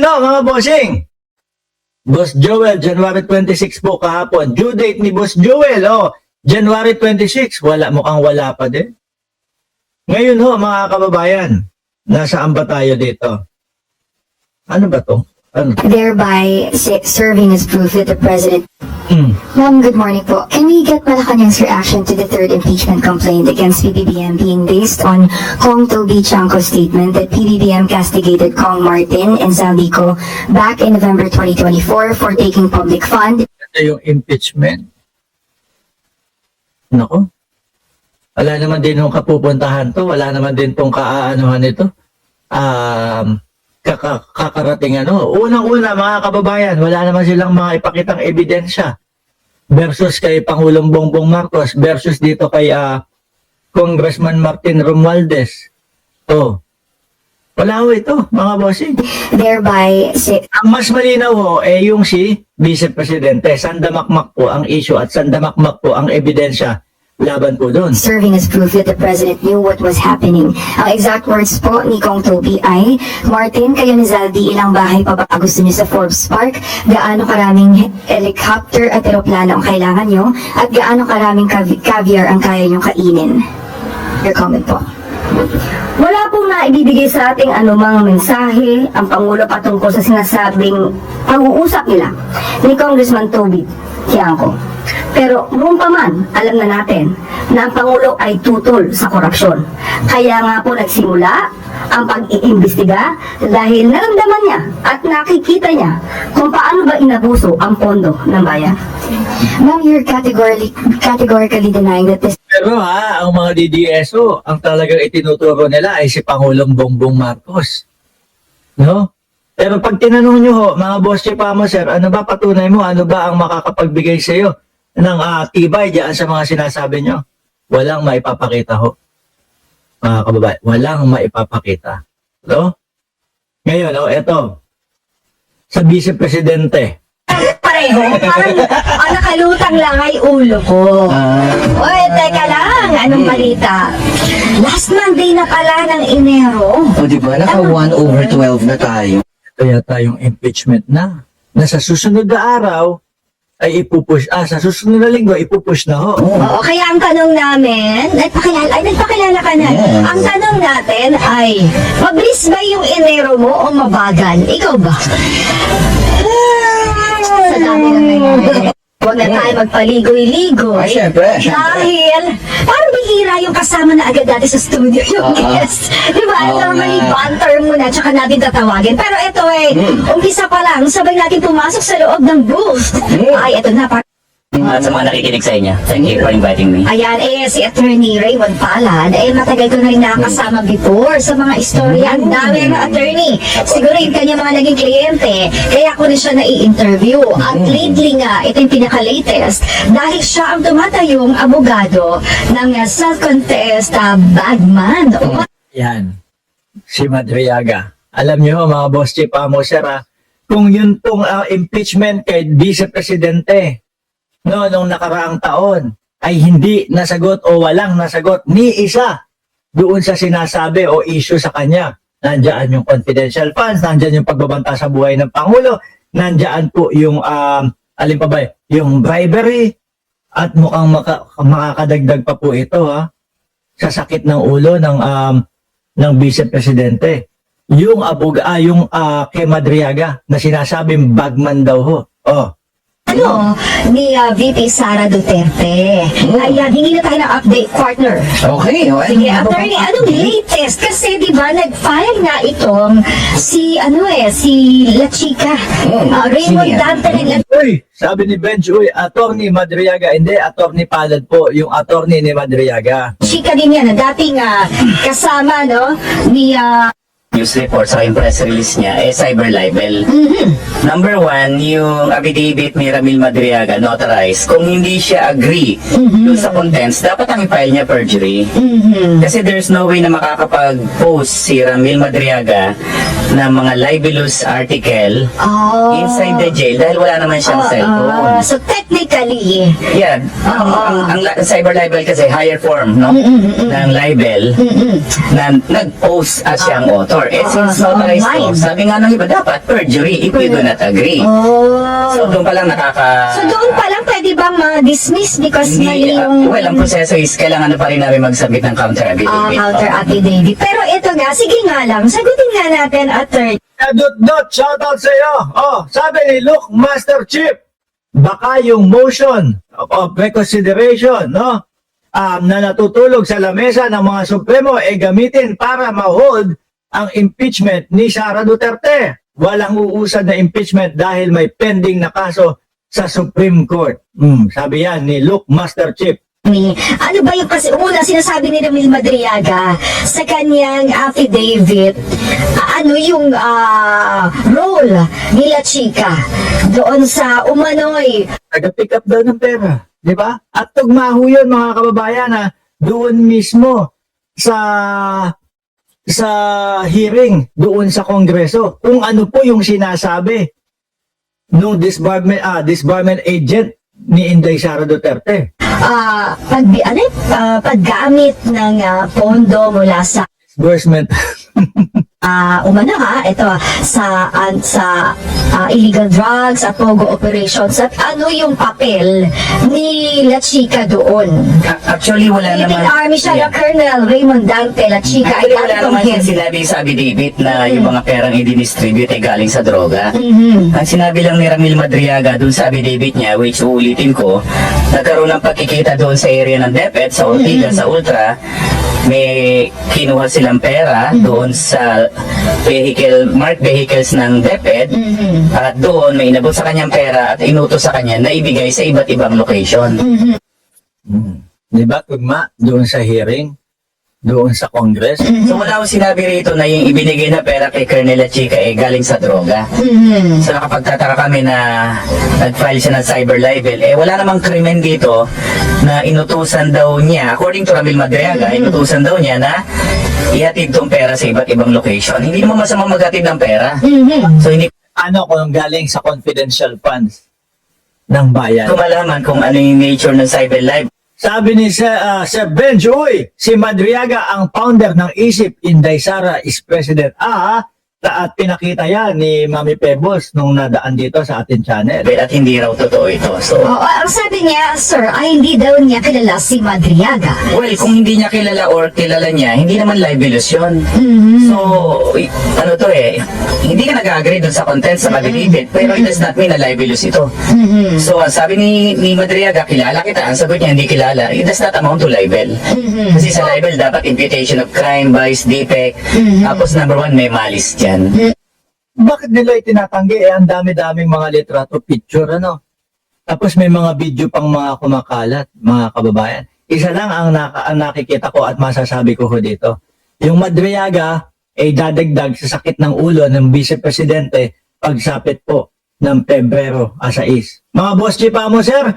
ho, mga bossing. Boss Joel, January 26 po kahapon. Due date ni Boss Joel, January 26. Mukhang wala pa din. Ngayon ho, mga kababayan, nasaan ba tayo dito? Ano ba to? Ano? Thereby serving as proof that the president... Ma'am, good morning po. Can we get Malacanang's reaction to the third impeachment complaint against PBBM being based on Kong Toby Chanco's statement that PBBM castigated Kong Martin and Zaldico back in November 2024 for taking public fund? Ito yung impeachment. Nako. Wala naman din yung kapupuntahan to. Wala naman din tong kaaanuhan nito. Kakarating Unang-una, mga kababayan, wala naman silang mga ipakitang ebidensya versus kay Pangulong Bongbong Marcos versus dito kay Congressman Martin Romualdez. Wala ho ito, mga bossing. Thereby... Ang mas malinaw ho, yung si Vice Presidente. Sandamakmak po ang issue at sandamakmak po ang ebidensya laban po doon. Serving as proof that the president knew what was happening. Ang exact words po ni Kong Toby ay, Martin, kayo ni Zaldi, ilang bahay pa ba gusto niyo sa Forbes Park? Gaano karaming helicopter at eroplano ang kailangan niyo? At gaano karaming caviar ang kaya niyong kainin? Your comment po. Wala pong naibibigay sa ating anumang mensahe ang Pangulo patungkol sa sinasabing pag-uusap nila ni Congressman Toby Tiangco. Pero noon pa man, alam na natin na ang Pangulo ay tutol sa korupsyon. Kaya nga po nagsimula ang pag-iimbestiga dahil naramdaman niya at nakikita niya kung paano ba inabuso ang pondo ng bayan. Ma'am, you're categorically denying that this... Pero ang mga DDSO, ang talagang itinuturo nila ay si Pangulong Bongbong Marcos. No? Pero pag tinanong nyo ho, mga boss pa mo, sir, ano ba patunay mo? Ano ba ang makakapagbigay sa iyo ng tibay diyan sa mga sinasabi nyo? Walang maipapakita ho. Mga kababayan, walang maipapakita. No? Ngayon, eto. Sa Vice Presidente. Pareho, parang nakalutang lang ay ulo ko. Oy, teka lang, anong balita? Last Monday na pala ng Enero. Di ba? Naka 1/12 na tayo. Kaya tayong impeachment na sa susunod na araw ay ipupush, sa susunod na linggo ipupush na ho. Oo, kaya ang tanong namin, nagpakilala ka na. Ang tanong natin ay, mabilis ba yung Enero mo o mabagal? Ikaw ba? Sa dami ng nangyayari. Huwag na tayo magpaligoy-ligoy. Siyempre. Dahil, parang bihira yung kasama na agad dati sa studio yung guest. Di ba? Normally, banter muna, tsaka natin tatawagin. Pero ito umpisa pa lang, sabay natin pumasok sa loob ng booth. Ay, ito na, At sa mga nakikinig sa inyo, thank you for inviting me. ayan, si Attorney Raymond Palad, matagal ko na rin nakakasama before sa mga istorya. Ang dami ng attorney. Siguro yung kanya mga naging kliyente. Kaya ko rin siya nai-interview. At lately nga, ito yung pinaka-latest. Dahil siya ang tumatayong abogado ng self-contest bagman. Yan. Si Madriaga. Alam niyo mga boss pa mo, sir, kung yun pong impeachment kay Vice Presidente nung nakaraang taon ay hindi nasagot o walang nasagot ni isa doon sa sinasabi o issue sa kanya. Nandiyan yung confidential funds, nandiyan yung pagbabanta sa buhay ng Pangulo, nandiyan po yung alin pa ba, yung bribery at mukhang makakadagdag pa po ito sa sakit ng ulo ng Vice Presidente. Yung kay Madriaga na sinasabing bagman daw ho. Ni VP Sara Duterte. Ayan, hingi na tayo ng update, partner. Okay. Sige, attorney, anong latest? Kasi di ba nag-file nga itong si La Chica. Raymond Dante ng Sabi ni Benj, attorney Madriaga. Hindi, attorney Palad po, yung attorney ni Madriaga. Chica din yan, dating kasama, ni News report sa yung press release niya, cyber libel. Number one, yung affidavit ni Ramil Madriaga, notarized. Kung hindi siya agree dun sa contents, dapat ang i-file niya perjury. Kasi there's no way na makakapag-post si Ramil Madriaga ng mga libelous article inside the jail dahil wala naman siyang cellphone. So technically, Yeah, ang cyber libel kasi higher form, no? Ng libel na nag-post at siyang author. Senator. Since notarized to, online. sabi nga ng iba, dapat perjury if you do not agree. So, doon pa lang So doon pa lang pwede bang ma-dismiss because mali yung well, ang proseso is kailangan na pa rin namin mag-submit ng counter affidavit. counter affidavit. Pero ito nga, sige nga lang, sagutin nga natin, attorney. Dot, shoutout sa iyo. Oh, sabi ni Luke Master Chief, baka yung motion of reconsideration, no? Na natutulog sa lamesa ng mga Supremo gamitin para ma-hold ang impeachment ni Sara Duterte. Walang uusad na impeachment dahil may pending na kaso sa Supreme Court. Sabi yan ni Luke Master Chief. Ano ba yung kasi una sinasabi ni Ramil Madriaga sa kanyang affidavit, ano yung role nila Chika doon sa umano'y Taga-pick up daw ng pera. Di ba? At tugmaho yun, mga kababayan, na doon mismo sa hearing doon sa Kongreso kung ano po yung sinasabi nung disbarment agent ni Inday Sara Duterte. paggamit ng pondo mula sa Disbursement. ito sa illegal drugs at pogo operations at ano yung papel ni La Chica doon. Actually, wala Philippine naman. Army siya na Colonel Raymond Dante La Chica ay Actually, wala datong naman head. sinabi sa affidavit na yung mga perang i-distribute ay galing sa droga. Ang sinabi lang ni Ramil Madriaga doon sa affidavit niya, which uulitin ko, nagkaroon ng pagkikita doon sa area ng DepEd, sa Ortigas, sa Ultra, may kinuha silang pera doon sa marked vehicles ng DepEd at doon may inabot sa kanyang pera at inutos sa kanya na ibigay sa iba't ibang location. Di ba, tugma, doon sa hearing, doon sa Congress. So wala akong sinabi rito na yung ibinigay na pera kay Colonel La Chica galing sa droga. So nakapagtataka kami na nag-file siya ng cyber libel. Wala namang krimen dito na inutusan daw niya, according to Ramil Madriaga, inutusan daw niya na ihatid tong pera sa iba't ibang location. Hindi naman masama maghatid ng pera. So hindi Ano kung galing sa confidential funds ng bayan? ko malaman kung ano yung nature ng cyber libel. Sabi ni Sir Benj, uy, si Madriaga ang founder ng ISIP, Inday Sara is President. At pinakita yan ni Mami Pebbles nung nadaan dito sa ating channel. At hindi raw totoo ito. So, Oo, ang sabi niya, sir, ay hindi daw niya kilala si Madriaga. well, kung hindi niya kilala or kilala niya, hindi naman libelous yun. So, ano to hindi ka nag-agree dun sa content sa affidavit, pero it does not mean na libelous ito. So, ang sabi ni Madriaga, kilala kita. Ang sagot niya, hindi kilala. It does not amount to libel. Kasi sa libel, dapat imputation of crime, vice, defect. Tapos number one, may malice dyan. Bakit nila itinatanggi? Ang dami-daming mga litrato, picture, ano? Tapos may mga video pang mga kumakalat, mga kababayan. Isa lang ang nakikita ko at masasabi ko dito. Yung Madriaga ay dadagdag sa sakit ng ulo ng Vice Presidente pagsapit po ng Pebrero 6. Mga boss chipa mo, sir,